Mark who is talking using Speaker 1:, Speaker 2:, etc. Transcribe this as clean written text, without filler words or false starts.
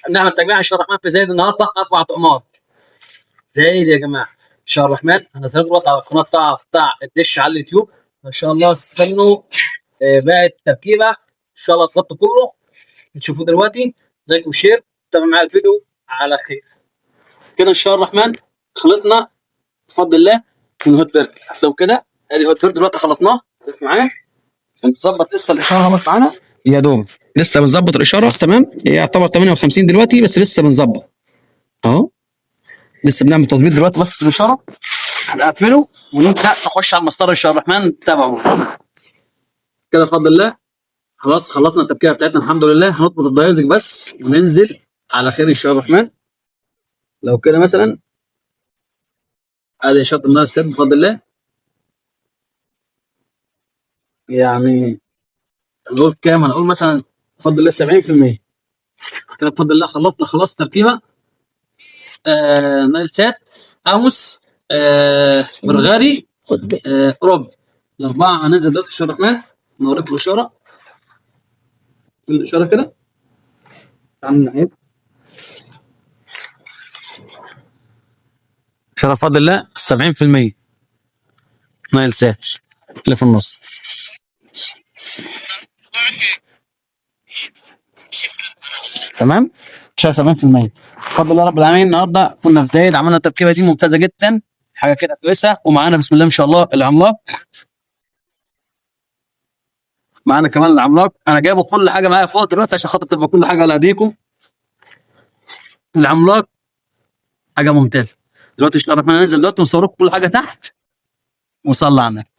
Speaker 1: نعمل تجميع ان شاء الله الرحمن في زايد النهارده 4 طقمات. زايد يا جماعه ان شاء الله الرحمن. هنزل دلوقتي على القناه بتاع الدش على اليوتيوب ان شاء الله. استنوا باقي التركيبه ان شاء الله الظبط كله نشوفوه دلوقتي. لايك وشير، تابع معايا الفيديو على خير كده ان شاء الله الرحمن. خلصنا بفضل الله من هوت بيرد. لو كده ادي هوت بيرد دلوقتي خلصناه. شوف معايا بنظبط لسه الاشاره اهوت معانا يا دوب. لسه بنظبط الاشاره تمام. هي يعتبر 58 دلوقتي بس لسه بنظبط اهو. لسه بنعمل تظبيط دلوقتي بس في الاشاره. هنقفله ونبدا نخش على المسطره ان شاء الله الرحمن. تابعوا كده بفضل الله. خلاص خلصنا التركيبه بتاعتنا الحمد لله. هنطبط الدايرزك بس وننزل على خير ان شاء الله الرحمن. لو كده مثلا ادي شط النار السد بفضل الله. يعني نقول كام؟ هنقول مثلا بفضل الله 70% كده بفضل الله. خلصنا خلاص تركيبه. نايل سات، اموس، برغاري، اوروبي. الاربعه هننزل دلوقتي ان شاء الله الرحمن. نوريك الاشاره. الاشاره كده تعال نعيد اشاره بفضل الله 70% نايل سات اللي في النص. تمام شايف 70% بفضل الله رب العالمين. النهارده كنا في زايد عملنا التركيبه دي ممتازه جدا. حاجه كده كويسه. ومعانا بسم الله ما شاء الله العملاق. معانا كمان العملاق. انا جايبه كل حاجه معايا فوق دلوقتي عشان خاطر تبقى كل حاجه على ايديكم. العملاق حاجه ممتازه. دلوقتي ان شاء الله الرحمن هننزل دلوقتي ونصور لكم كل حاجه تحت. وصلى على النبي.